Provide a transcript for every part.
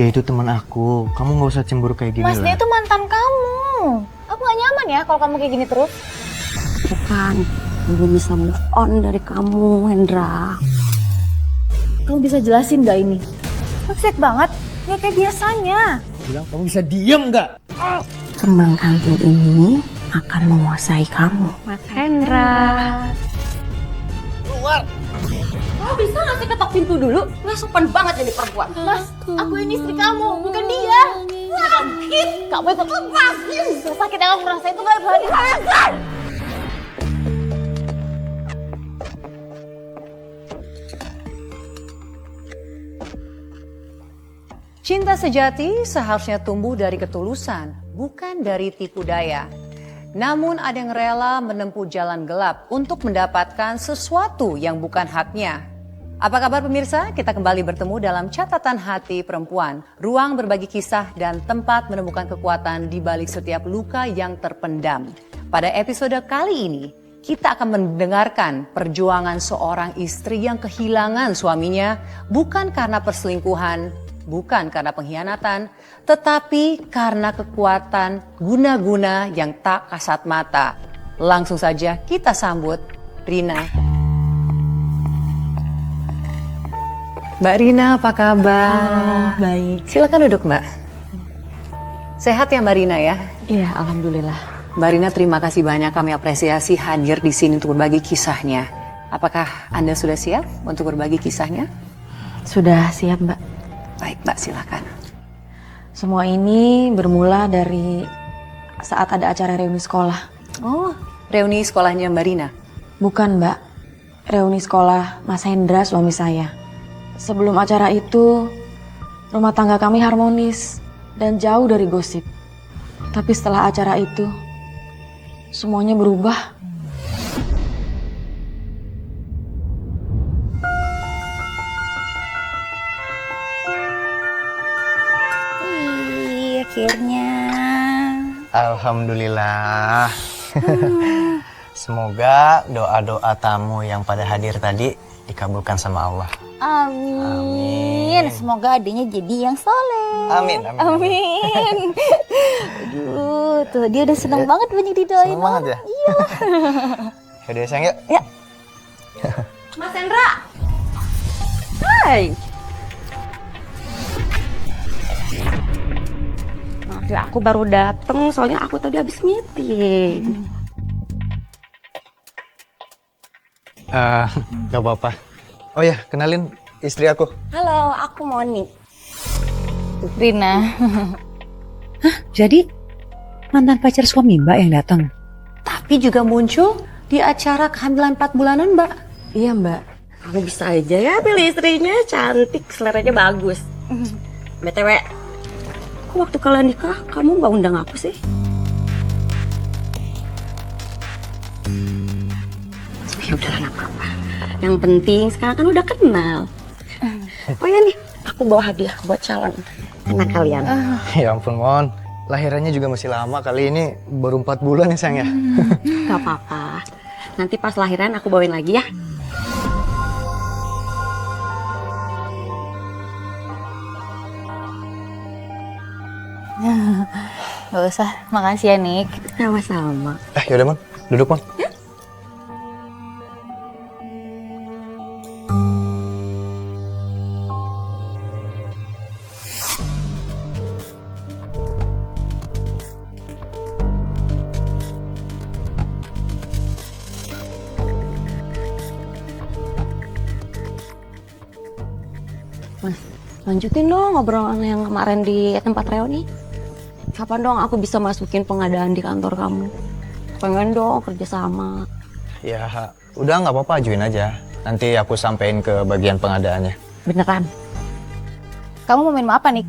Dia itu teman aku. Kamu nggak usah cemburu kayak gini Mas, lah. dia itu mantan kamu. Aku gak nyaman ya kalau kamu kayak gini terus. Bukan, belum bisa move on dari kamu, Hendra. Kamu bisa jelasin gak ini? Toxic banget, ya kayak biasanya. Bilang kamu bisa diam nggak? Kembang kantil ini akan menguasai kamu, Mas Hendra. Keluar! Kamu bisa gak sih ketok pintu dulu? Nggak sopan banget jadi perempuan. Mas, aku ini istri kamu, bukan dia. Sakit, kamu ikut lepasin. Sakit yang aku rasain itu gak berani. Cinta sejati seharusnya tumbuh dari ketulusan, bukan dari tipu daya. Namun ada yang rela menempuh jalan gelap untuk mendapatkan sesuatu yang bukan haknya. Apa kabar pemirsa? Kita kembali bertemu dalam Catatan Hati Perempuan, ruang berbagi kisah dan tempat menemukan kekuatan di balik setiap luka yang terpendam. Pada episode kali ini, kita akan mendengarkan perjuangan seorang istri yang kehilangan suaminya bukan karena perselingkuhan, bukan karena pengkhianatan, tetapi karena kekuatan guna-guna yang tak kasat mata. Langsung saja kita sambut Rina. Mbak Rina, apa kabar? Baik. Silakan duduk, Mbak. Sehat ya Mbak Rina ya? Iya, alhamdulillah. Mbak Rina, terima kasih banyak, kami apresiasi hadir di sini untuk berbagi kisahnya. Apakah Anda sudah siap untuk berbagi kisahnya? Sudah siap, Mbak. Baik, Mbak, silakan. Semua ini bermula dari saat ada acara reuni sekolah. Oh, reuni sekolahnya Mbak Rina? Bukan, Mbak. Reuni sekolah Mas Hendra, suami saya. Sebelum acara itu, rumah tangga kami harmonis dan jauh dari gosip. Tapi setelah acara itu, semuanya berubah. Akhirnya. Alhamdulillah. Semoga doa-doa tamu yang pada hadir tadi dikabulkan sama Allah. Amin. Semoga adiknya jadi yang soleh. Amin. Amin. Aduh, tuh dia udah seneng banget banyak didoain. Seneng banget ya? Iya. Yaudah sayang yuk. Ya. Mas Hendra! Hai! Maaf ya, aku baru dateng soalnya aku tadi habis meeting. Gak apa-apa. Oh ya, kenalin istri aku. Halo, aku Moni. Rina. Jadi mantan pacar suami Mbak yang datang? Tapi juga muncul di acara kehamilan 4 bulanan Mbak? Iya, Mbak. Kamu bisa aja ya pilih istrinya, cantik, seleranya bagus. BTW, kok waktu kalian nikah kamu nggak undang aku sih? Ya udah, nggak apa-apa. Yang penting sekarang kan udah kenal. Oh ya nih, aku bawa hadiah buat calon anak kalian. Ya ampun Mon, lahirannya juga masih lama, kali ini baru 4 bulan ya sayang ya. Gak apa-apa. Nanti pas lahiran aku bawain lagi ya. Gak usah, makasih ya Nick. Sama-sama. Yaudah Mon, duduk Mon. Mas, lanjutin dong ngobrolan yang kemarin di tempat reuni. Kapan dong aku bisa masukin pengadaan di kantor kamu? Pengen dong kerjasama. Ya udah nggak apa-apa, ajuin aja. Nanti aku sampein ke bagian pengadaannya. Beneran? Kamu mau minum apa Nick?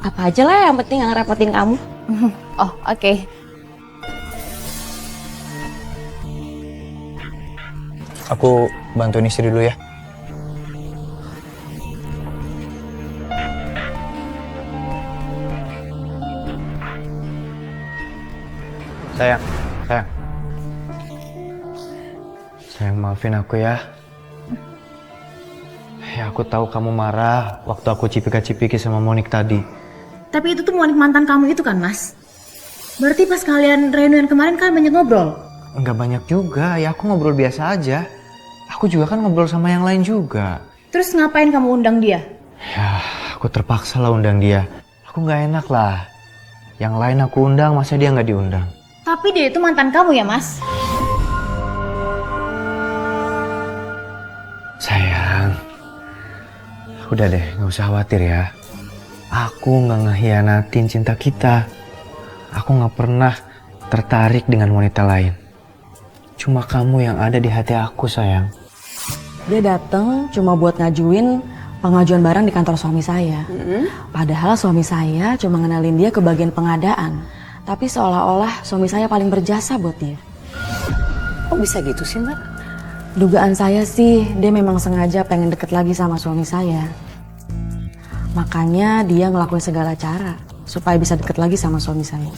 Apa aja lah yang penting nggak ngerepotin kamu. Oh, oke. Aku bantuin istri dulu ya. Sayang. Sayang maafin aku ya. Ya Ya aku tahu kamu marah waktu aku cipika-cipiki sama Monik tadi. Tapi itu tuh Monik mantan kamu itu kan, Mas? Berarti pas kalian reunian kemarin kan banyak ngobrol? Enggak banyak juga, ya aku ngobrol biasa aja. Aku juga kan ngobrol sama yang lain juga. Terus ngapain kamu undang dia? Ya aku terpaksa lah undang dia. Aku nggak enak lah. Yang lain aku undang, masa dia nggak diundang? Tapi dia itu mantan kamu ya, Mas? Sayang, udah deh, nggak usah khawatir ya. Aku nggak ngehianatin cinta kita. Aku nggak pernah tertarik dengan wanita lain. Cuma kamu yang ada di hati aku, sayang. Dia datang cuma buat ngajuin pengajuan barang di kantor suami saya. Padahal suami saya cuma ngenalin dia ke bagian pengadaan. Tapi seolah-olah suami saya paling berjasa buat dia. Kok bisa gitu sih, Mbak? Dugaan saya sih dia memang sengaja pengen deket lagi sama suami saya. Makanya dia ngelakuin segala cara supaya bisa deket lagi sama suami saya.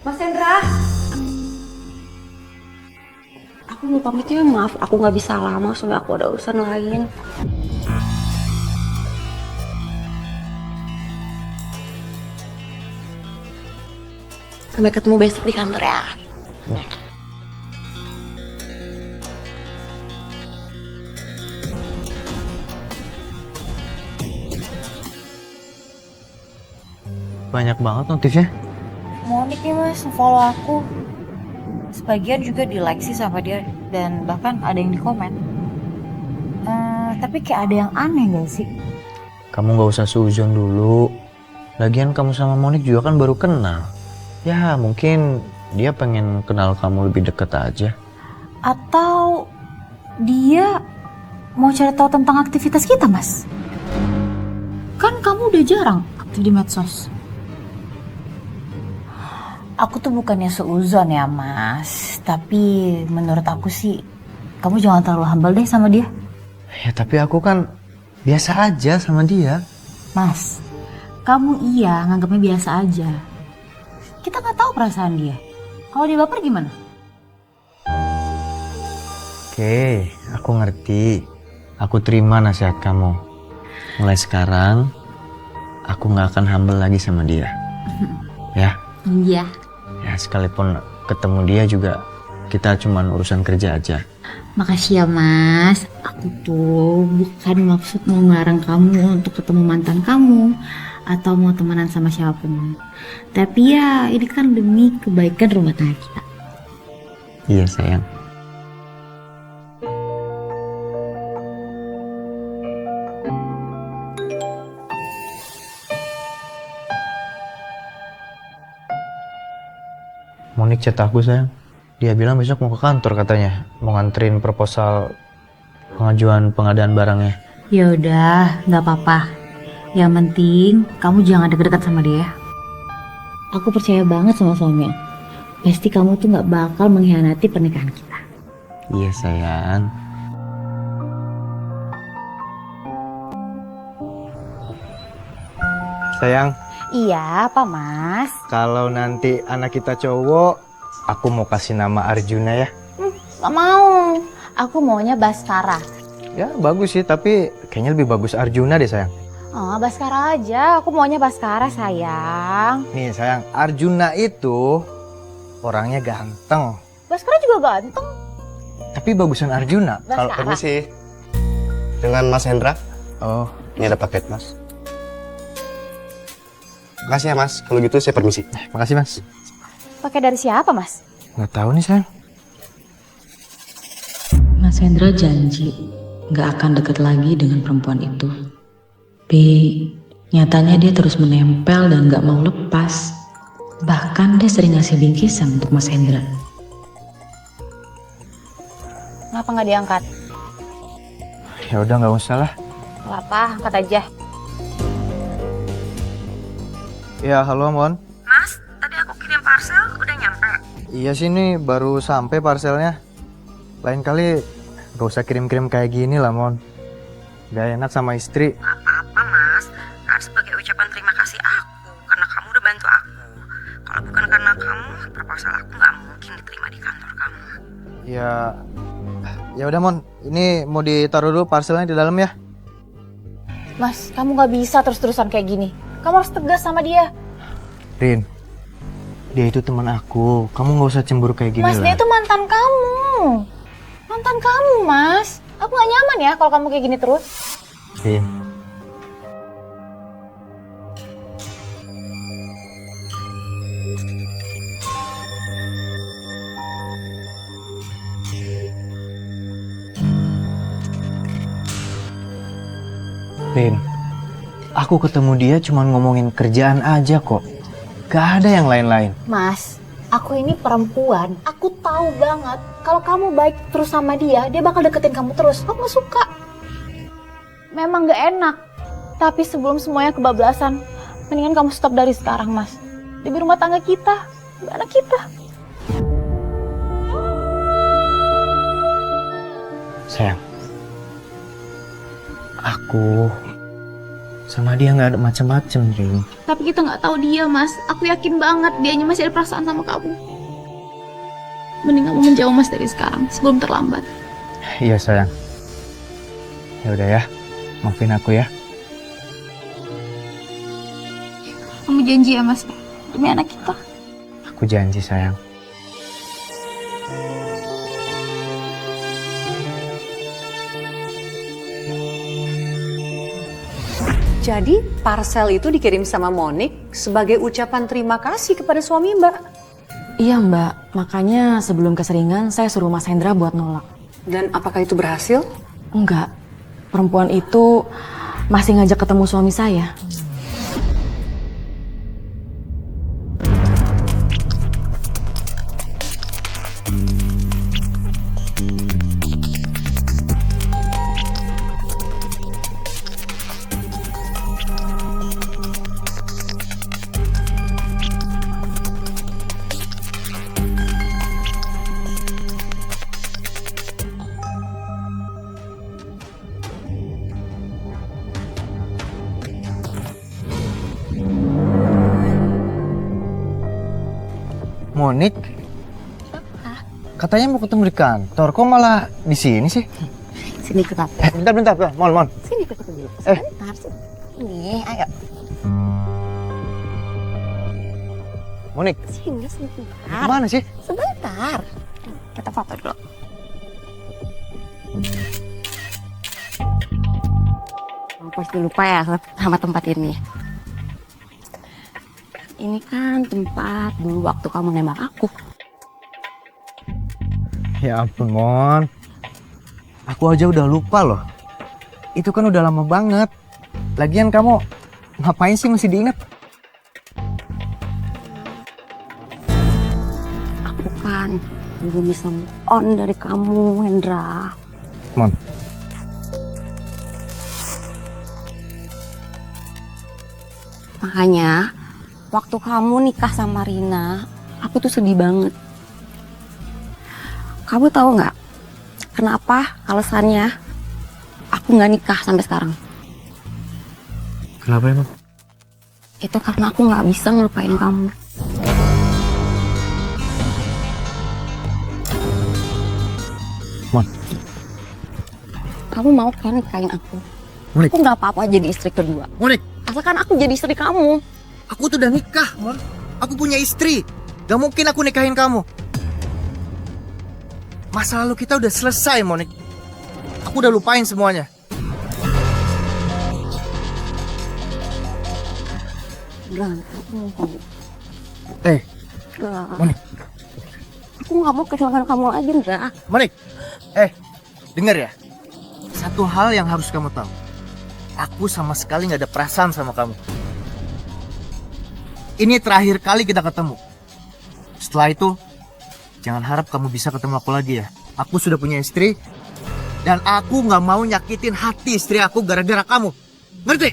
Mas Hendra, aku mau pamit ya, maaf aku nggak bisa lama soalnya aku ada urusan lain. Sampai ketemu besok di kantor ya. Banyak banget notifnya. Monik nih, Mas, follow aku. Sebagian juga di like sih sama dia. Dan bahkan ada yang di komen. Tapi kayak ada yang aneh gak sih? Kamu nggak usah suzon dulu. Lagian kamu sama Monik juga kan baru kenal. Ya mungkin dia pengen kenal kamu lebih deket aja. Atau dia mau cari tahu tentang aktivitas kita, Mas? Kan kamu udah jarang aktif di medsos. Aku tuh bukannya seuzon ya, Mas. Tapi menurut aku sih, kamu jangan terlalu humble deh sama dia. Ya tapi aku kan biasa aja sama dia. Mas, kamu iya nganggapnya biasa aja. Kita nggak tahu perasaan dia. Kalau dia baper gimana? Oke, aku ngerti. Aku terima nasihat kamu. Mulai sekarang, aku nggak akan humble lagi sama dia. Ya? Iya. Ya sekalipun ketemu dia juga kita cuman urusan kerja aja. Makasih ya, Mas. Aku tuh bukan maksud mau ngelarang kamu untuk ketemu mantan kamu atau mau temenan sama siapapun. Tapi ya ini kan demi kebaikan rumah tangga kita. Iya sayang. Monik chat aku sayang. Dia bilang besok mau ke kantor katanya. Mau nganterin proposal pengajuan pengadaan barangnya. Ya udah, nggak apa-apa. Yang penting kamu jangan deket-deket sama dia. Aku percaya banget sama suaminya. Pasti kamu tuh nggak bakal mengkhianati pernikahan kita. Iya sayang. Sayang, Iya, apa Mas? kalau nanti anak kita cowok, aku mau kasih nama Arjuna ya. Gak mau. Aku maunya Baskara. Ya bagus sih, tapi kayaknya lebih bagus Arjuna deh sayang. Oh, Baskara aja. Aku maunya Baskara, sayang. Nih sayang, Arjuna itu orangnya ganteng. Baskara juga ganteng. Tapi bagusan Arjuna. Baskara. Permisi. Dengan Mas Hendra. Oh, Ini ada paket, Mas. Makasih ya, Mas. Kalau gitu saya permisi. makasih mas. Pakai dari siapa, Mas? Nggak tahu nih sayang. Mas Hendra janji nggak akan deket lagi dengan perempuan itu. Tapi nyatanya dia terus menempel dan nggak mau lepas. Bahkan dia sering ngasih bingkisan untuk Mas Hendra. Kenapa nggak diangkat? Ya udah nggak usah lah. Gak apa, angkat aja. Ya halo Mon. Mas, tadi aku kirim parcel udah nyampe. Iya sih nih baru sampai parcelnya. Lain kali gak usah kirim-kirim kayak gini lah Mon. Gak enak sama istri. Apa-apa, Mas. Kan sebagai ucapan terima kasih aku karena kamu udah bantu aku. Kalau bukan karena kamu, proposal aku nggak mungkin diterima di kantor kamu. Ya Ya udah Mon, ini mau ditaruh dulu parcelnya di dalam ya. Mas, kamu gak bisa terus-terusan kayak gini. Kamu harus tegas sama dia. Rin, dia itu teman aku. Kamu nggak usah cemburu kayak gini Mas, lah. dia itu mantan kamu. Mantan kamu, Mas. Aku gak nyaman ya kalau kamu kayak gini terus. Rin. Rin, aku ketemu dia cuma ngomongin kerjaan aja kok. Gak ada yang lain-lain. Mas, aku ini perempuan. Aku tahu banget kalau kamu baik terus sama dia, dia bakal deketin kamu terus. Aku gak suka. Memang gak enak. Tapi sebelum semuanya kebablasan, mendingan kamu stop dari sekarang, Mas. Demi rumah tangga kita, demi anak kita. Sayang, aku sama dia nggak ada macam-macam, Rin. Tapi kita nggak tahu dia, Mas. Aku yakin banget dianya masih ada perasaan sama kamu. Mending kamu menjauh, Mas, dari sekarang sebelum terlambat. Iya sayang. Ya udah ya, maafin aku ya. Kamu janji ya, Mas, demi anak kita. Aku janji sayang. Jadi parcel itu dikirim sama Monik sebagai ucapan terima kasih kepada suami Mbak. Iya Mbak, makanya sebelum keseringan saya suruh Mas Hendra buat nolak. Dan apakah itu berhasil? Enggak, perempuan itu masih ngajak ketemu suami saya. Monik, katanya mau ketemu di kantor, kok malah di sini sih? Sini ikut aku. Bentar, Mon. Sini ikut aku dulu. Eh. Sebentar, sini. Ayo. Monik, Sini sebentar. kemana sih? Sebentar. Kita foto dulu. Oh, pasti lupa ya sama tempat ini. Ini kan tempat dulu waktu kamu nembak aku. Ya ampun, Mon. Aku aja udah lupa loh. Itu kan udah lama banget. Lagian kamu ngapain sih masih diingat? Aku kan belum bisa move on dari kamu, Hendra. Mon, Makanya waktu kamu nikah sama Rina, aku tuh sedih banget. Kamu tahu nggak kenapa alasannya aku nggak nikah sampai sekarang? kenapa emang? Itu karena aku nggak bisa ngelupain kamu. Mon, Kamu mau kan nikahin aku? Monik, Aku nggak apa-apa jadi istri kedua. Monik, Asalkan aku jadi istri kamu. aku tuh udah nikah, Mon. Aku punya istri. Gak mungkin aku nikahin kamu. Masa lalu kita udah selesai, Monik. Aku udah lupain semuanya. Enggak, aku mau kamu. Eh, Enggak. Monik, Aku nggak mau kehilangan kamu lagi, enggak. Monik. Dengar ya. Satu hal yang harus kamu tahu. Aku sama sekali gak ada perasaan sama kamu. Ini terakhir kali kita ketemu. Setelah itu, jangan harap kamu bisa ketemu aku lagi ya. Aku sudah punya istri. Dan aku gak mau nyakitin hati istri aku gara-gara kamu. Ngerti?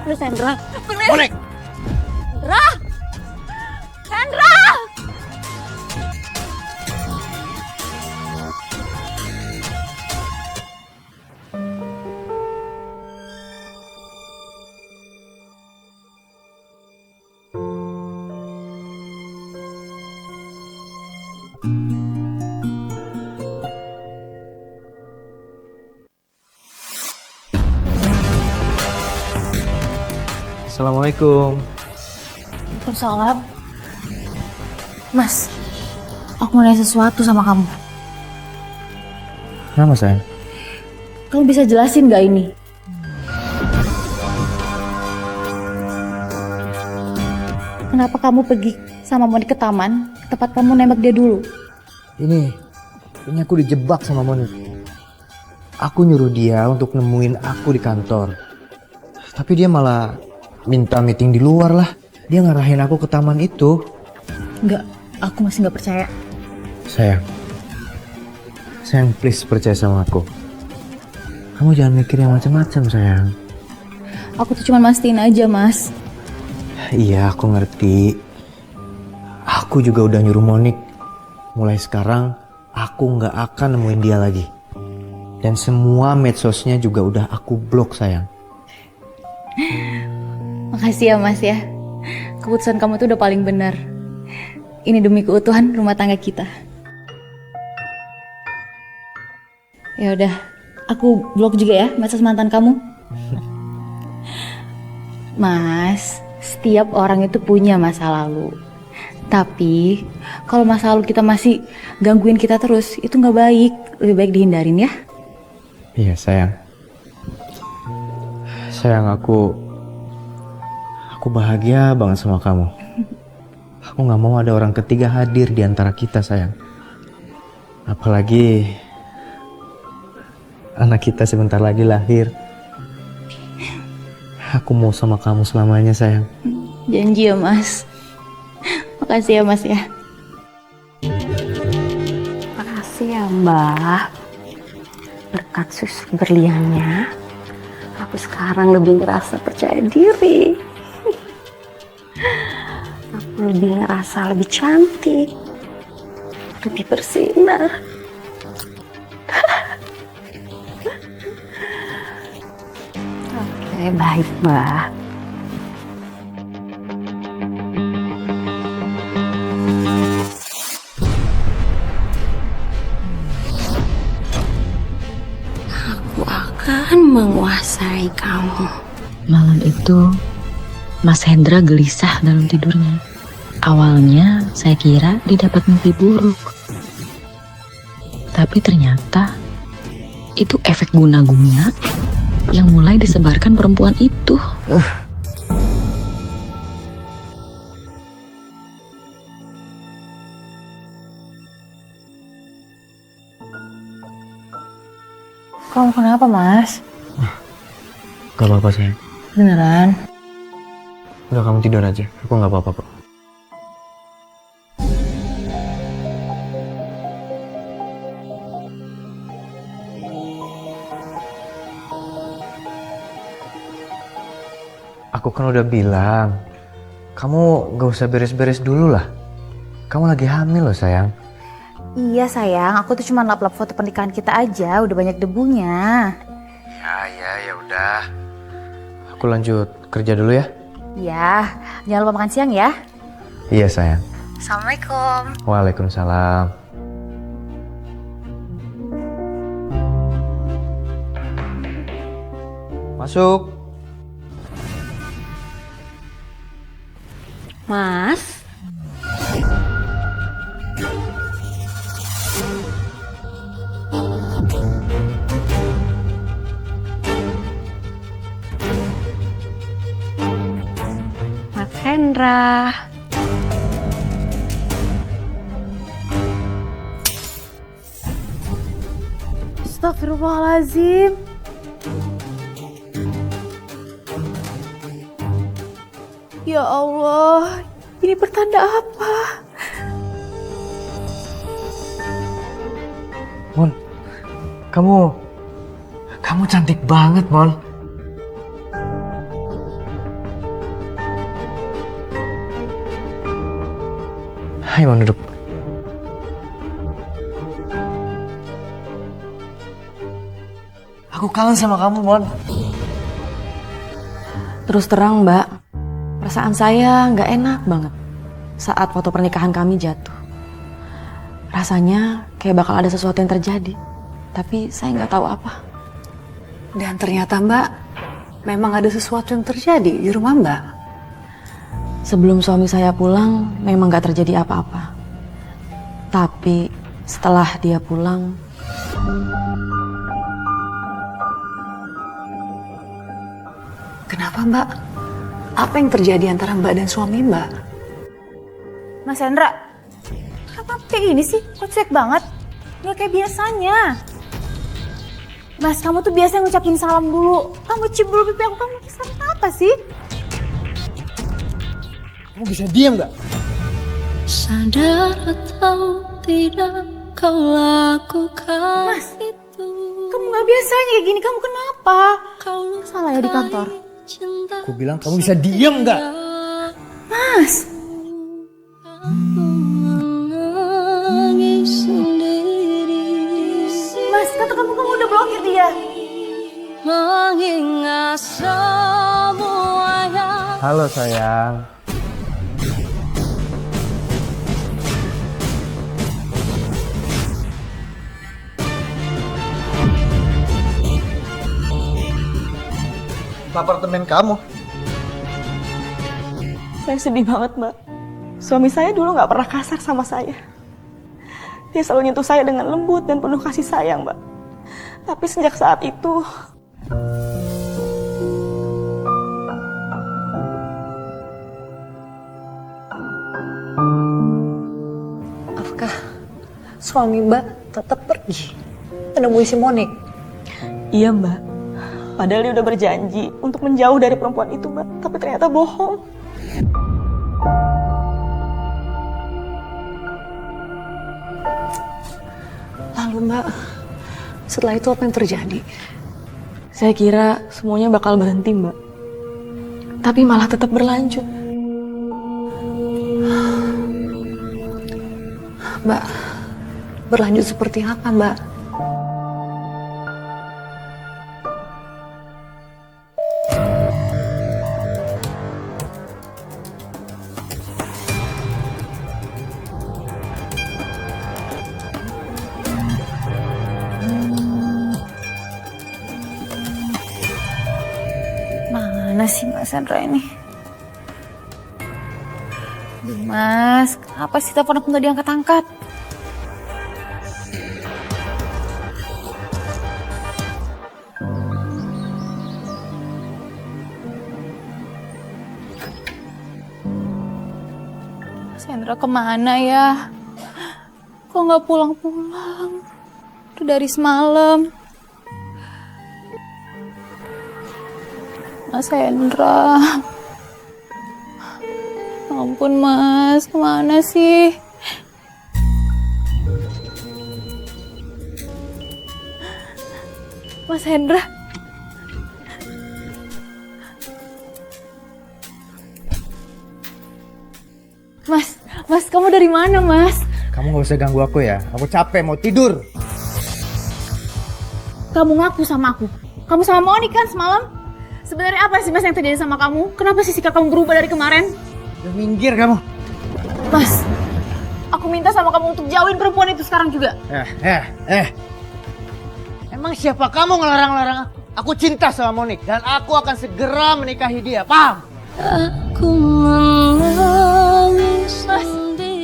Terus Hendra. Monik! Hendra! Hendra! Assalamualaikum. Waalaikumsalam. Mas, aku mau nanya sesuatu sama kamu. Kenapa sayang? Kamu bisa jelasin gak ini? Kenapa kamu pergi sama Moni ke taman, ke tempat kamu nembak dia dulu? Ini aku dijebak sama Moni. Aku nyuruh dia untuk nemuin aku di kantor. Tapi dia malah minta meeting di luar lah. Dia ngarahin aku ke taman itu. Enggak, aku masih gak percaya. Sayang please percaya sama aku. Kamu jangan mikir yang macam-macam sayang. Aku tuh cuma mastiin aja, Mas. Iya aku ngerti. Aku juga udah nyuruh Monik. Mulai sekarang aku nggak akan nemuin dia lagi. Dan semua medsosnya juga udah aku blok sayang. Makasih ya, Mas ya. Keputusan kamu tuh udah paling benar. Ini demi keutuhan rumah tangga kita. Ya udah, aku blok juga ya medsos mantan kamu. Mas, setiap orang itu punya masa lalu. Tapi kalau masa lalu kita masih gangguin kita terus, itu nggak baik. Lebih baik dihindarin ya. Iya sayang. Sayang aku bahagia banget sama kamu. Aku nggak mau ada orang ketiga hadir di antara kita sayang. Apalagi anak kita sebentar lagi lahir. Aku mau sama kamu selamanya sayang. Janji ya, Mas. Makasih ya, Mas ya. Makasih ya Mbak. Berkat susu berliannya, aku sekarang lebih ngerasa percaya diri. Aku lebih ngerasa lebih cantik, lebih bersinar. Oke, baik Mbak. Aku akan menguasai kamu. Malam itu, Mas Hendra gelisah dalam tidurnya. Awalnya saya kira dia dapat mimpi buruk. Tapi ternyata itu efek guna-guna yang mulai disebarkan perempuan itu. Kamu kenapa, Mas? Gak apa-apa sayang. Beneran? Udah kamu tidur aja. Aku gak apa-apa kok. Aku kan udah bilang, kamu gak usah beres-beres dulu lah. Kamu lagi hamil loh sayang. Iya sayang, aku tuh cuma lap-lap foto pernikahan kita aja, udah banyak debunya. Ya udah. Aku lanjut kerja dulu ya. Iya, jangan lupa makan siang ya. Iya sayang. Assalamualaikum. Waalaikumsalam. Masuk. Mas, Mas Hendra. Astagfirullahaladzim. Ya Allah, ini pertanda apa? Mon, kamu cantik banget, Mon. Hai, Mon, duduk. Aku kangen sama kamu, Mon. Terus terang Mbak, perasaan saya nggak enak banget saat foto pernikahan kami jatuh. Rasanya kayak bakal ada sesuatu yang terjadi, tapi saya nggak tahu apa. Dan ternyata Mbak, memang ada sesuatu yang terjadi di rumah Mbak? Sebelum suami saya pulang, memang gak terjadi apa-apa. Tapi setelah dia pulang, Kenapa Mbak? Apa yang terjadi antara Mbak dan suami Mbak? Mas Hendra, kenapa kayak gini sih? Kok cuek banget? Gak kayak biasanya. Mas, kamu tuh biasa ngucapin salam dulu. Kamu cium dulu pipi aku, kamu kesana apa sih? Kamu bisa diam gak? Sadar atau tidak kau lakukan Mas, kamu gak biasanya kayak gini, kamu kenapa? Salah ya di kantor? Aku bilang kamu bisa diam gak? Mas, Mas, kata kamu udah blokir dia. Mengingat semuanya. Halo sayang. Apartemen kamu. Saya sedih banget, Mbak. Suami saya dulu nggak pernah kasar sama saya. Dia selalu nyentuh saya dengan lembut dan penuh kasih sayang, Mbak. Tapi sejak saat itu, Apakah suami Mbak tetap pergi menemui si Monik? iya, Mbak. Padahal dia udah berjanji untuk menjauh dari perempuan itu, Mbak. Tapi ternyata bohong. Lalu Mbak, setelah itu apa yang terjadi? Saya kira semuanya bakal berhenti, Mbak. Tapi malah tetap berlanjut. Mbak, berlanjut seperti apa Mbak? Mana sih Mas Hendra ini? Aduh, Mas, kenapa sih telepon aku nggak diangkat-angkat? Mas Hendra kemana ya? Kok nggak pulang-pulang? Udah dari semalam. Mas Hendra. Ampun Mas, kemana sih? Mas Hendra. Mas, kamu dari mana Mas? Kamu gak usah ganggu aku ya. Aku capek mau tidur. Kamu ngaku sama aku. Kamu sama Monik kan semalam? Sebenarnya apa sih Mas yang terjadi sama kamu? Kenapa sih sikap kamu berubah dari kemarin? Udah minggir kamu. Mas, aku minta sama kamu untuk jauhin perempuan itu sekarang juga. Emang siapa kamu ngelarang-larang aku? Aku cinta sama Monik dan aku akan segera menikahi dia, paham? Aku menangis. Mas,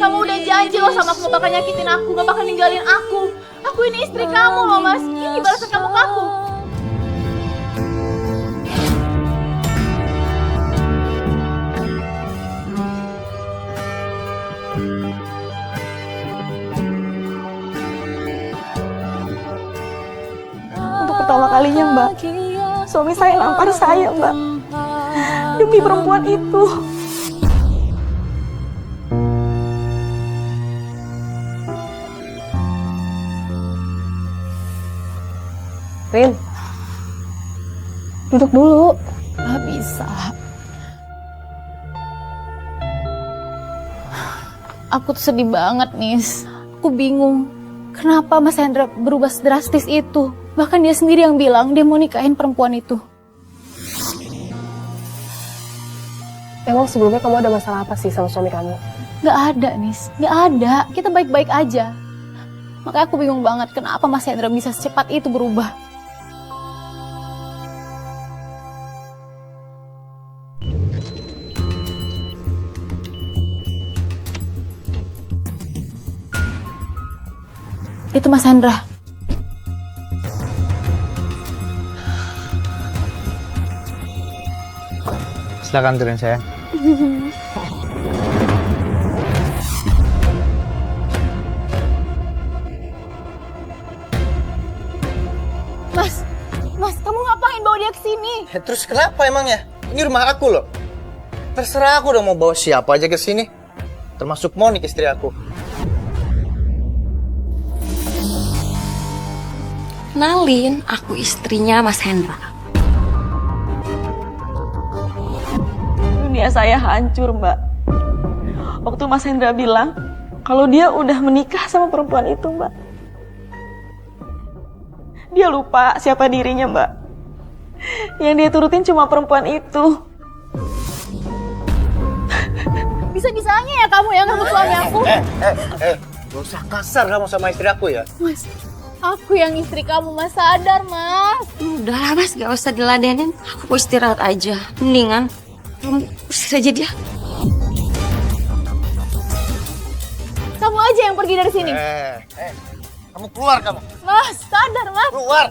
kamu udah janji loh sama aku gak bakal nyakitin aku, gak bakal ninggalin aku. Aku ini istri kamu loh Mas, ini balasan kamu ke aku. Untuk pertama kalinya, Mbak, suami saya nampar saya, Mbak. Demi perempuan itu. Rin, duduk dulu. Gak bisa. Aku tuh sedih banget, Nis. Aku bingung. Kenapa Mas Hendra berubah drastis itu? Bahkan dia sendiri yang bilang dia mau nikahin perempuan itu. Emang sebelumnya kamu ada masalah apa sih sama suami kamu? Gak ada, Nis. Gak ada. Kita baik-baik aja. Makanya aku bingung banget kenapa Mas Hendra bisa secepat itu berubah. Itu Mas Hendra. Silakan turun saya. Mas, kamu ngapain bawa dia ke sini? Terus kenapa emangnya? Ini rumah aku loh. Terserah aku dong mau bawa siapa aja ke sini. Termasuk Monik istri aku. Kenalin, aku istrinya Mas Hendra. Dunia saya hancur, Mbak. Waktu Mas Hendra bilang kalau dia udah menikah sama perempuan itu, Mbak. Dia lupa siapa dirinya, Mbak. Yang dia turutin cuma perempuan itu. Bisa-bisanya ya kamu yang ngerebut suami aku. Gak usah kasar kamu sama istri aku ya. Mas, aku yang istri kamu, Mas. Sadar, Mas. Udahlah Mas, gak usah diladenin. Aku mau istirahat aja. Mendingan usir aja dia. Kamu aja yang pergi dari sini. Kamu keluar kamu. Mas, sadar, Mas. Keluar.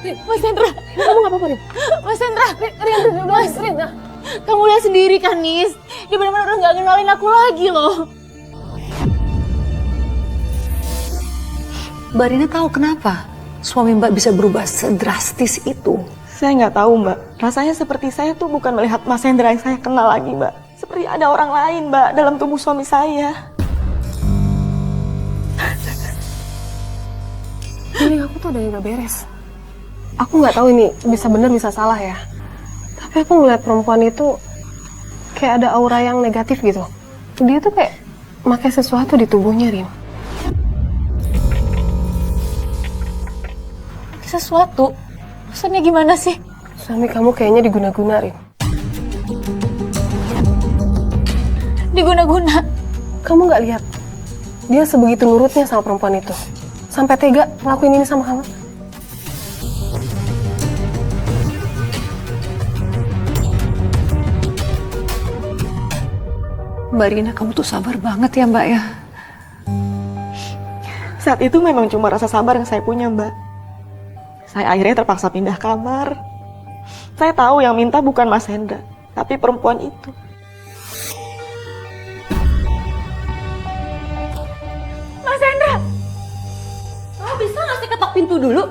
Mas Hendra, kamu gak apa-apa, Rin? Mas Hendra, Rin, kamu lihat sendiri kan, Nis? Dia benar-benar udah gak kenalin aku lagi loh. Mbak Rina tahu kenapa suami Mbak bisa berubah sedrastis itu? Saya nggak tahu, Mbak. Rasanya seperti saya tuh bukan melihat Mas Hendra yang saya kenal lagi, Mbak. Seperti ada orang lain, Mbak, dalam tubuh suami saya. Feeling aku tuh ada yang gak beres. Aku nggak tahu ini bisa bener bisa salah ya. Tapi aku ngeliat perempuan itu kayak ada aura yang negatif gitu. Dia tuh kayak pakai sesuatu di tubuhnya, Rin. Sesuatu? Maksudnya gimana sih? Suami kamu kayaknya diguna-guna, Rin. Diguna-guna? Kamu nggak lihat? Dia sebegitu nurutnya sama perempuan itu. Sampai tega ngelakuin ini sama kamu. Mbak Rina, kamu tuh sabar banget ya Mbak ya. Saat itu memang cuma rasa sabar yang saya punya, Mbak. Saya akhirnya terpaksa pindah kamar. Saya tahu yang minta bukan Mas Hendra, tapi perempuan itu. Mas Hendra! Kamu bisa nggak sih ketok pintu dulu?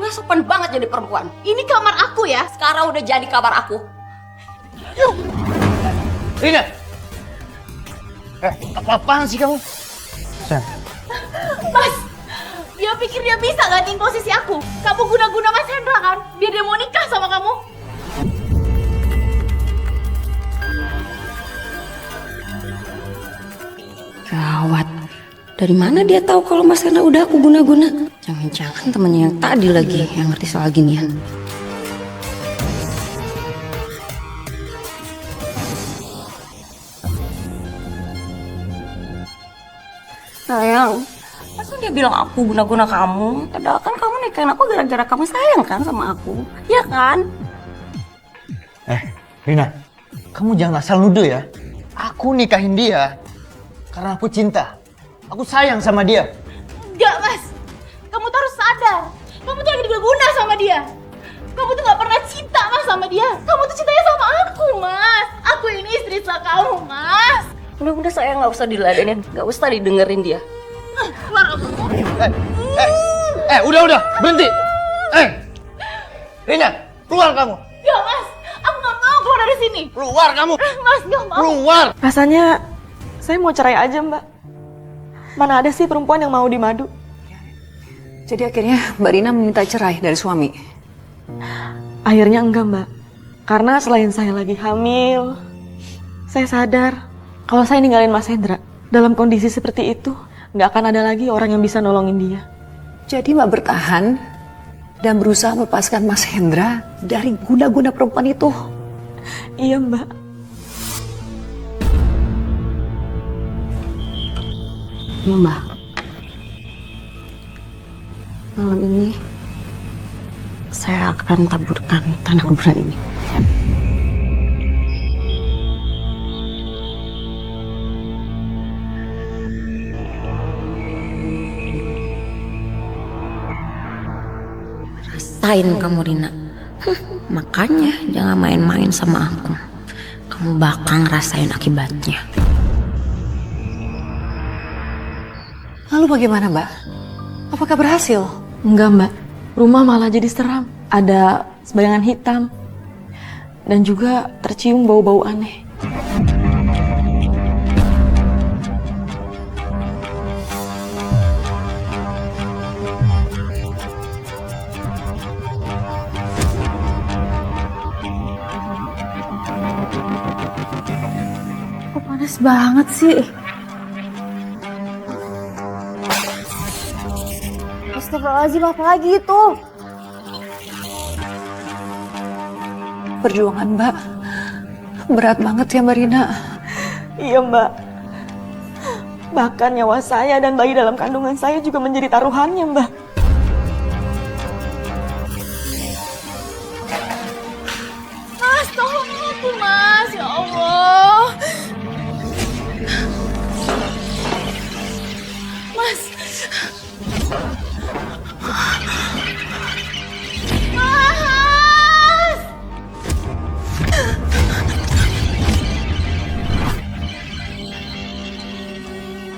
Nggak sopan banget jadi perempuan. Ini kamar aku ya. Sekarang udah jadi kamar aku. Rina! Apa-apaan sih kamu? Sen. Mas! Dia pikir dia bisa gantiin posisi aku. Kamu guna-guna Mas Hendra kan? Biar dia mau nikah sama kamu. Gawat. Dari mana dia tahu kalau Mas Hendra udah aku guna-guna? Jangan-jangan temannya yang tadi lagi yang ngerti soal ginian. Sayang, masa dia bilang aku guna-guna kamu? Padahal kan kamu nikahin aku gara-gara kamu sayang kan sama aku, ya kan? Rina, kamu jangan asal nuduh ya. Aku nikahin dia karena aku cinta. Aku sayang sama dia. Enggak, Mas. Kamu tuh harus sadar. Kamu tuh lagi diguna sama dia. Kamu tuh gak pernah cinta, Mas, sama dia. Kamu tuh cintanya sama aku, Mas. Aku ini istri sah kamu, Mas. Udah saya nggak usah diladenin, nggak usah didengerin dia. Keluar kamu. Udah, berhenti. Rina, keluar kamu. Enggak, Mas. Aku gak mau keluar dari sini. Keluar kamu. Mas, gak mau. Keluar. Rasanya saya mau cerai aja, Mbak. Mana ada sih perempuan yang mau dimadu? Jadi akhirnya Mbak Rina meminta cerai dari suami. Akhirnya enggak, Mbak. Karena selain saya lagi hamil, saya sadar kalau saya ninggalin Mas Hendra dalam kondisi seperti itu, nggak akan ada lagi orang yang bisa nolongin dia. Jadi Mbak bertahan dan berusaha melepaskan Mas Hendra dari guna-guna perempuan itu. Iya, Mbak. Ya Mbak, malam ini saya akan taburkan tanah kuburan ini. rasain kamu Rina. Makanya jangan main-main sama aku. Kamu bakal ngerasain akibatnya. Lalu bagaimana, Mbak? Apakah berhasil? Enggak mbak, rumah malah jadi seram. Ada sebayangan hitam. Dan juga tercium bau-bau aneh. Kok panas banget sih? Astagfirullahaladzim, apa lagi itu? Perjuangan Mbak berat banget ya Mbak Rina. Iya mbak. Bahkan nyawa saya dan bayi dalam kandungan saya juga menjadi taruhannya mbak. Mas, tolong aku mas, ya Allah. Mas. Mas.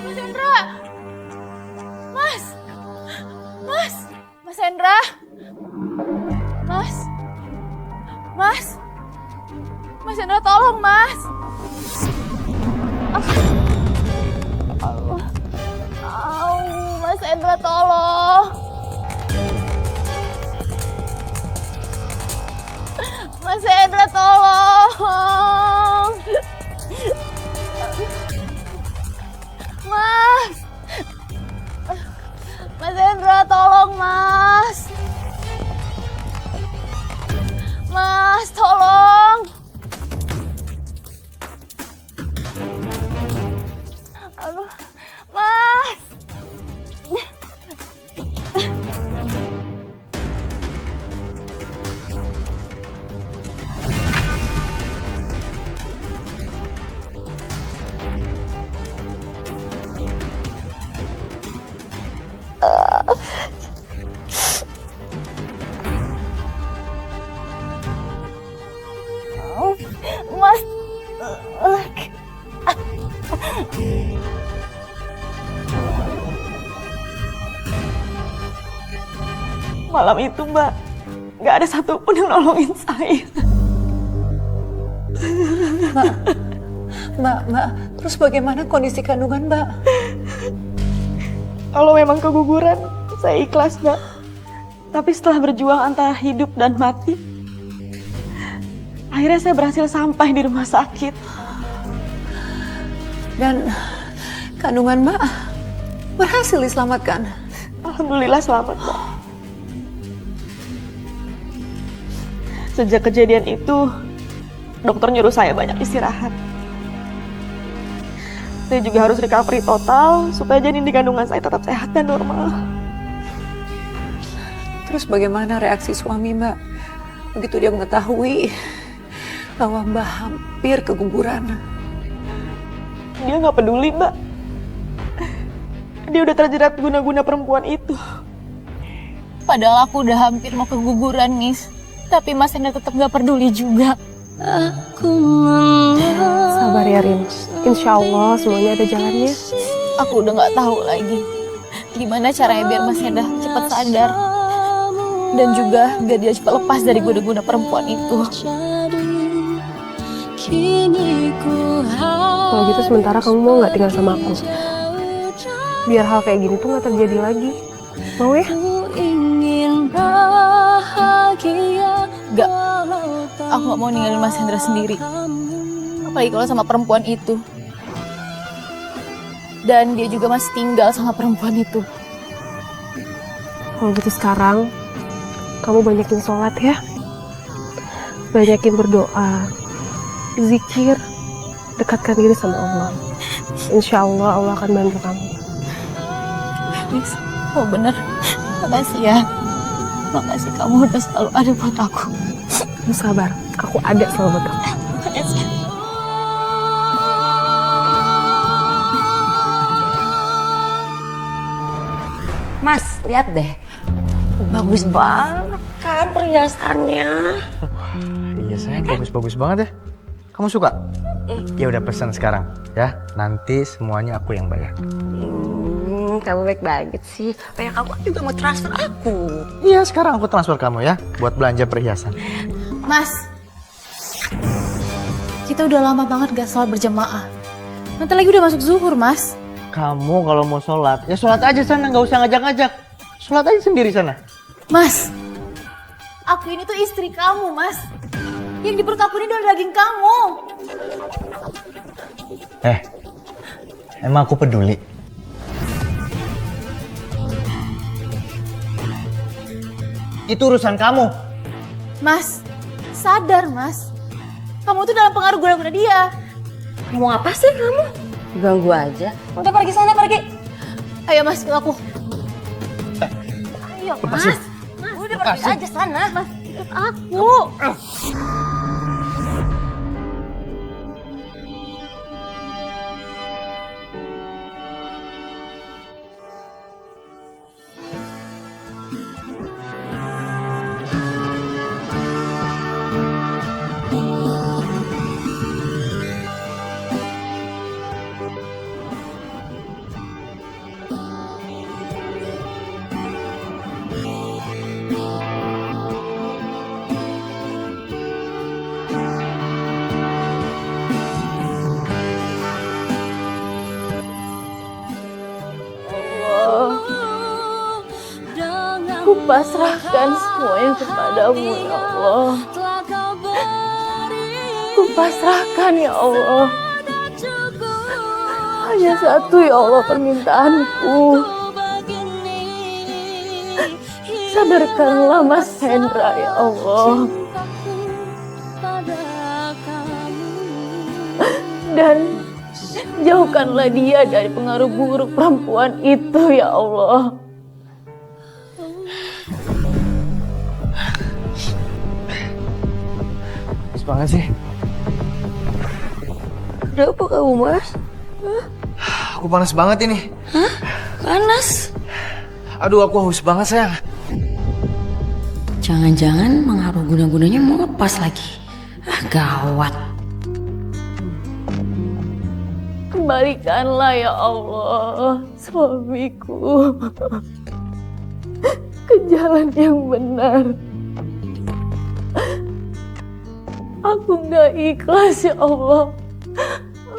Mas Hendra. Mas. Mas. Mas Hendra. Mas. Mas. Mas Hendra tolong mas. Allah. Au, Mas Hendra tolong. Mas Hendra tolong. Mas. Mas Hendra tolong mas. Mas tolong. Aduh, mas. Mas. Malam itu mbak, gak ada satupun yang nolongin saya. Mbak, terus bagaimana kondisi kandungan Mbak? Kalau memang keguguran, saya ikhlas mbak. Tapi setelah berjuang antara hidup dan mati, akhirnya saya berhasil sampai di rumah sakit. Dan kandungan Mbak berhasil diselamatkan. Alhamdulillah selamat mbak. Sejak kejadian itu, dokter nyuruh saya banyak istirahat. Saya juga harus recovery total supaya janin di kandungan saya tetap sehat dan normal. Terus bagaimana reaksi suami Mbak begitu dia mengetahui bahwa Mbak hampir keguguran? Dia nggak peduli mbak. Dia udah terjerat guna-guna perempuan itu. Padahal aku udah hampir mau keguguran, Nis. Tapi Mas Hendra tetap gak peduli juga. Sabar ya Rin, insya Allah semuanya ada jalannya. Aku udah gak tahu lagi gimana caranya biar Mas Hendra cepat sadar. Dan juga biar dia cepat lepas dari guna-guna perempuan itu. Kalau gitu sementara kamu mau nggak tinggal sama aku? Biar hal kayak gini tuh nggak terjadi lagi. Mau ya? Gak, aku gak mau ninggalin Mas Hendra sendiri. Apalagi kalau sama perempuan itu. Dan dia juga masih tinggal sama perempuan itu. Kalau gitu sekarang, kamu banyakin sholat ya. Banyakin berdoa, zikir, dekatkan diri sama Allah. Insya Allah, Allah akan bantu kamu. Nis, oh bener. Makasih ya. Makasih kamu udah selalu ada buat aku. Kamu sabar, aku ada selalu buat kamu. Makasih. Mas, lihat deh. Bagus banget kan perhiasannya. Iya sayang, bagus-bagus banget ya. Kamu suka? Ya udah pesan sekarang ya. Nanti semuanya aku yang bayar. Kamu baik banget sih. Kayak kamu juga mau transfer aku. Iya sekarang aku transfer kamu ya buat belanja perhiasan. Mas, kita udah lama banget gak sholat berjamaah. Nanti lagi udah masuk zuhur, Mas. Kamu kalau mau sholat, ya sholat aja sana, nggak usah ngajak-ngajak. Sholat aja sendiri sana. Mas, aku ini tuh istri kamu, Mas. Yang di perut aku ini adalah daging kamu. Emang aku peduli? Itu urusan kamu. Mas, sadar, Mas. Kamu tuh dalam pengaruh guna-guna dia. Mau apa sih kamu? Ganggu aja. Udah pergi sana, pergi. Ayo, Mas, ikut aku. Ayo, Mas. Lepasin. Udah pergi aja sana. Mas, ikut aku. Aku pasrahkan semuanya kepadamu, ya Allah. Aku pasrahkan, ya Allah. Hanya satu, ya Allah, permintaanku. Sadarkanlah Mas Hendra, ya Allah. Dan jauhkanlah dia dari pengaruh buruk perempuan itu, ya Allah. Bagus banget sih. Kenapa kamu, Mas? Aku panas banget ini. Hah? Panas? Aduh, aku haus banget sayang. Jangan-jangan pengaruh guna-gunanya mau lepas lagi. Gawat. Kembalikanlah, ya Allah, suamiku ke jalan yang benar. Aku gak ikhlas, ya Allah.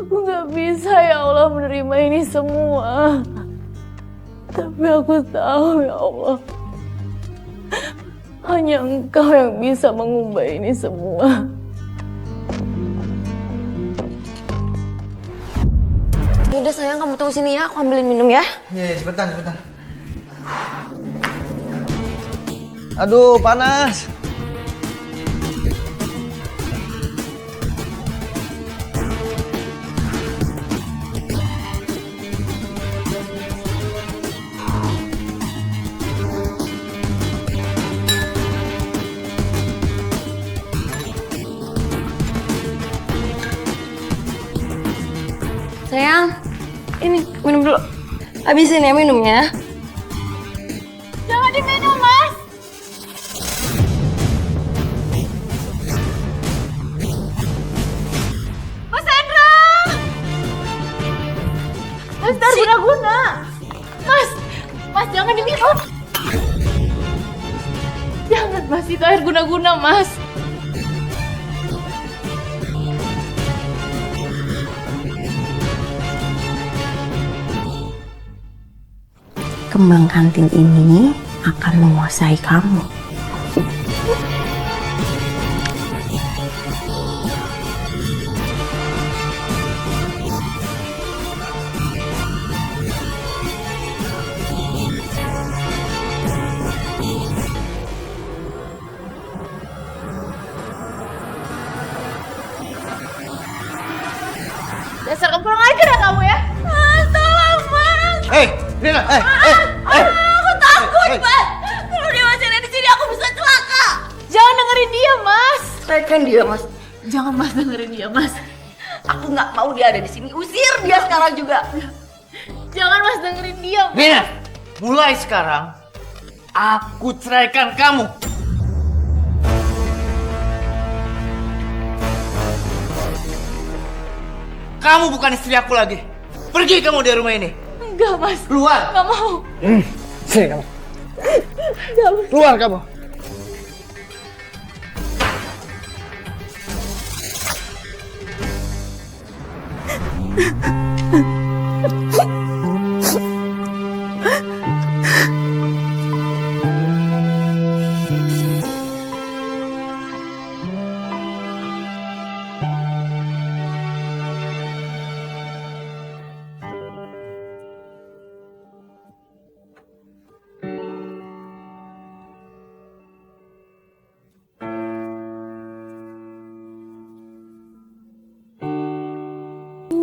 Aku gak bisa, ya Allah, menerima ini semua. Tapi aku tahu, ya Allah, hanya Engkau yang bisa mengubah ini semua. Udah sayang, kamu tunggu sini ya, aku ambilin minum ya. Iya, cepetan. Aduh, panas. Sayang, ini minum dulu. Habisin ya minumnya. Jangan diminum, Mas. Mas Hendra! Mas, guna-guna. Mas, jangan diminum. Jangan, Mas, itu air guna-guna, Mas. Kembang kanting ini akan menguasai kamu. Dasar kamu kurang ajar ya kamu ya. Tolong, Mas. Rina, Aku takut, Mas. Kalau dia masih ada di sini, aku bisa celaka. Jangan dengerin dia, Mas. Serahkan dia, Mas. Jangan, Mas, dengerin dia, Mas. Aku nggak mau dia ada di sini. Usir dia sekarang juga. Jangan, Mas, dengerin dia, Mas. Rina, mulai sekarang Aku ceraikan kamu. Kamu bukan istri aku lagi. Pergi kamu dari rumah ini. Enggak, Mas. Keluar. Nggak mau. Sini kamu. Keluar kamu.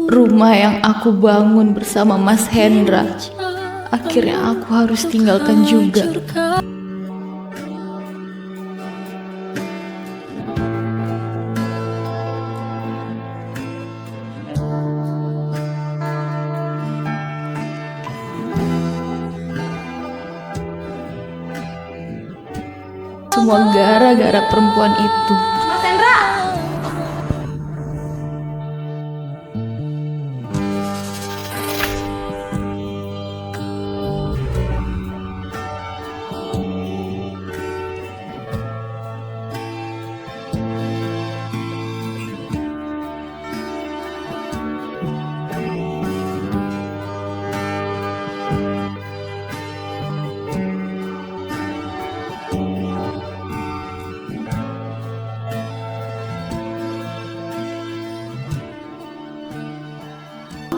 Rumah yang aku bangun bersama Mas Hendra, akhirnya aku harus tinggalkan juga. Semua gara-gara perempuan itu. Mas Hendra!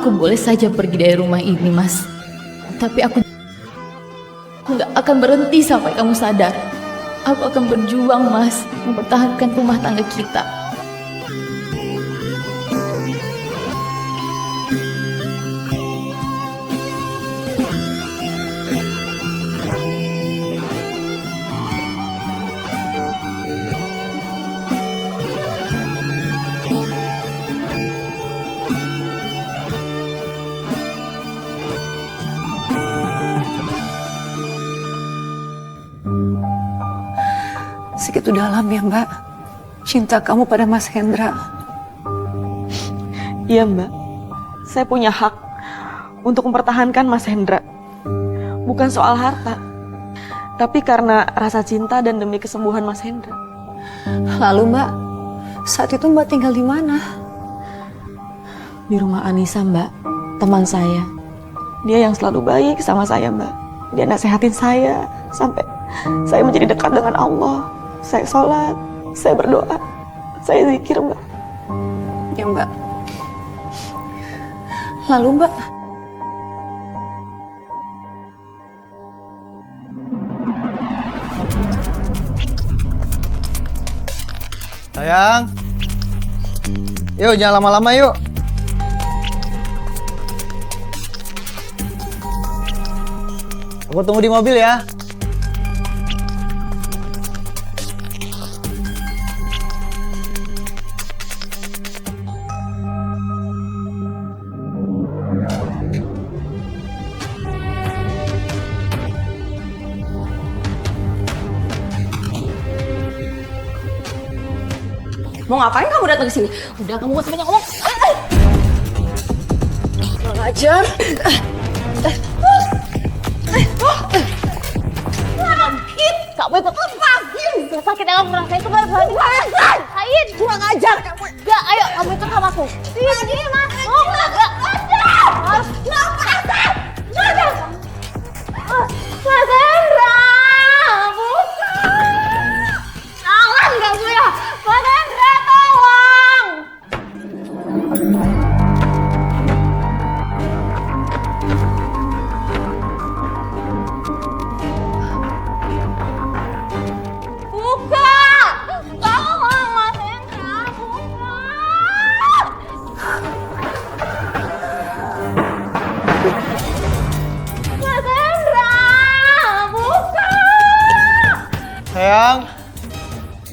Aku boleh saja pergi dari rumah ini, Mas. Tapi aku nggak akan berhenti sampai kamu sadar. Aku akan berjuang, Mas, mempertahankan rumah tangga kita. Segitu dalam ya Mbak, cinta kamu pada Mas Hendra. Iya, Mbak. Saya punya hak untuk mempertahankan Mas Hendra. Bukan soal harta, tapi karena rasa cinta dan demi kesembuhan Mas Hendra. Lalu Mbak, saat itu Mbak tinggal di mana? Di rumah Anissa, Mbak. Teman saya. Dia yang selalu baik sama saya, Mbak. Dia nasehatin saya sampai saya menjadi dekat dengan Allah. Saya sholat, saya berdoa, saya zikir, Mbak. Ya Mbak. Lalu Mbak, Sayang. Yuk, jangan lama-lama yuk. Aku tunggu di mobil ya. Mau ngapain kamu datang ke sini? Udah, kamu gak sebanyak ngomong. Kurang ajar. Kamu ikut lepasin. Sakit yang kamu rasain itu baru berarti. Said, kurang ajar kamu. Gak, ayo kamu ikut sama aku. Ini mas. Oh, gak. Harus lepasin. Mas Hendra, bukan. Tangan kamu ya. Mas Hendra, tolong. Buka! Tolong Mas Hendra, buka! Mas Hendra, buka! Sayang.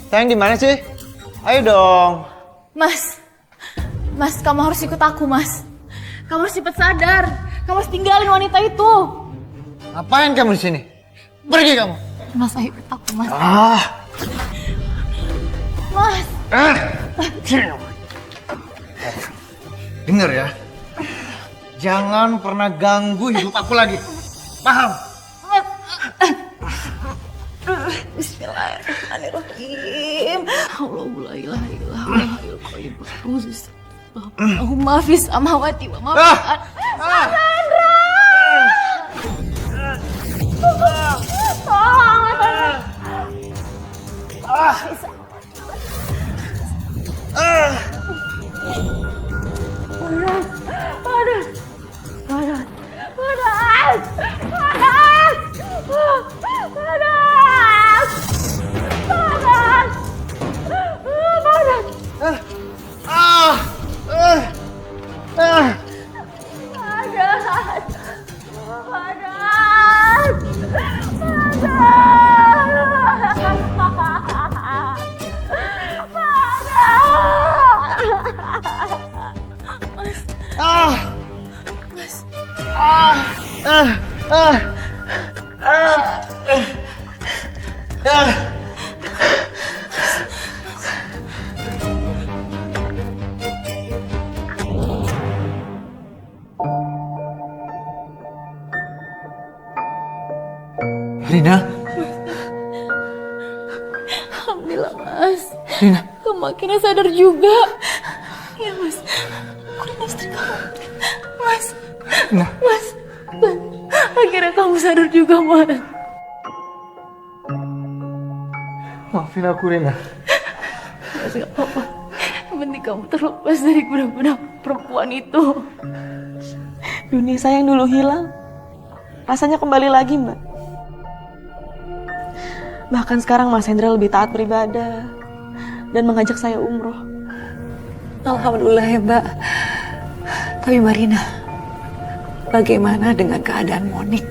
Sayang di mana sih? Ayo dong. Mas, kamu harus ikut aku, Mas. Kamu harus cepat sadar. Kamu harus tinggalin wanita itu. Ngapain kamu di sini? Pergi kamu. Mas, ayo ikut aku, Mas. Mas. Dengar ya. Jangan pernah ganggu hidup aku lagi. Paham? Bismillahirrahmanirrahim. Allahu la ilaha illa huwal hayyul qayyum. Allahumma fis samawati wa ma fil ardh. Rina. Alhamdulillah, Mas. Rina. Kamu akhirnya sadar juga. Ya, Mas. Aku udah istri kamu. Mas. Rina. Mas. Akhirnya kamu sadar juga, Mas. Maafin aku, Rina. Mas, gak apa-apa. Yang penting kamu terlepas dari guna-guna perempuan itu. Dunia saya yang dulu hilang, rasanya kembali lagi, Mbak. Bahkan sekarang Mas Hendra lebih taat beribadah dan mengajak saya umroh. Alhamdulillah ya Mbak. Tapi Marina, bagaimana dengan keadaan Monik?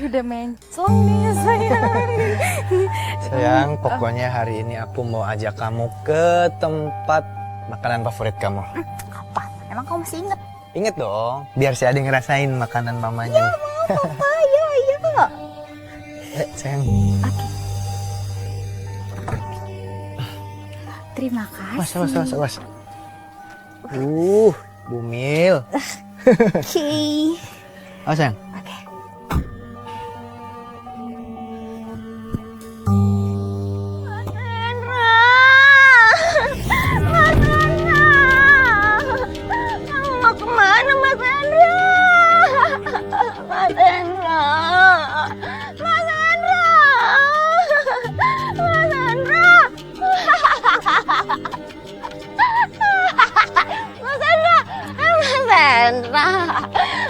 Udah mencong nih sayang. Sayang, pokoknya hari ini aku mau ajak kamu ke tempat makanan favorit kamu. Apa? Emang kamu masih inget? Ingat dong, biar si Adi ngerasain makanan mamanya. Ya mau papa, iya. Sayang. Terima kasih. Was. Bumil. Oke. Oh sayang. Oke.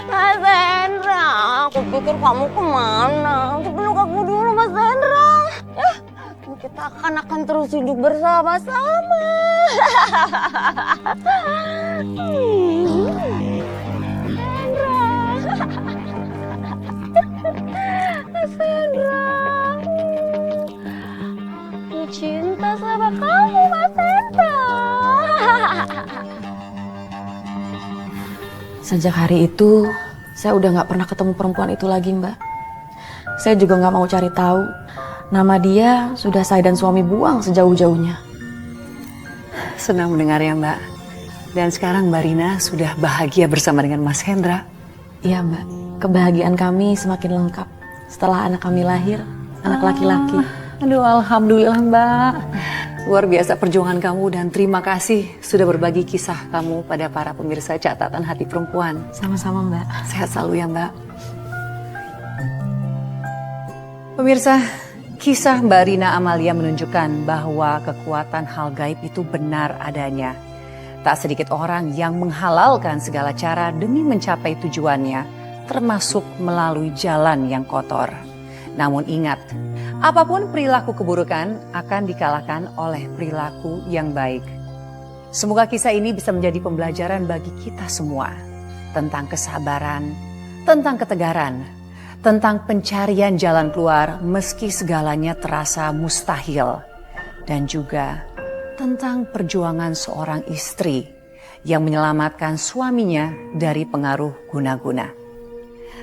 Mas Hendra, aku pikir kamu kemana? Peluk aku dulu, Mas Hendra. Ya, kita akan terus hidup bersama-sama. Mas Hendra, aku cinta sama kamu, Mas Hendra. Sejak hari itu, saya udah gak pernah ketemu perempuan itu lagi, Mbak. Saya juga gak mau cari tahu. Nama dia sudah saya dan suami buang sejauh-jauhnya. Senang mendengarnya Mbak. Dan sekarang Mbak Rina sudah bahagia bersama dengan Mas Hendra. Iya, Mbak. Kebahagiaan kami semakin lengkap setelah anak kami lahir, anak laki-laki. Aduh, alhamdulillah Mbak. Luar biasa perjuangan kamu dan terima kasih sudah berbagi kisah kamu pada para pemirsa Catatan Hati Perempuan. Sama-sama, Mbak. Sehat selalu ya Mbak. Pemirsa, kisah Mbak Rina Amalia menunjukkan bahwa kekuatan hal gaib itu benar adanya. Tak sedikit orang yang menghalalkan segala cara demi mencapai tujuannya, termasuk melalui jalan yang kotor. Namun ingat, apapun perilaku keburukan akan dikalahkan oleh perilaku yang baik. Semoga kisah ini bisa menjadi pembelajaran bagi kita semua tentang kesabaran, tentang ketegaran, tentang pencarian jalan keluar meski segalanya terasa mustahil, dan juga tentang perjuangan seorang istri yang menyelamatkan suaminya dari pengaruh guna-guna.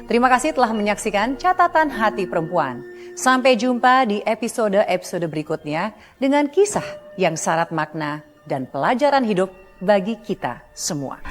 Terima kasih telah menyaksikan Catatan Hati Perempuan. Sampai jumpa di episode-episode berikutnya dengan kisah yang syarat makna dan pelajaran hidup bagi kita semua.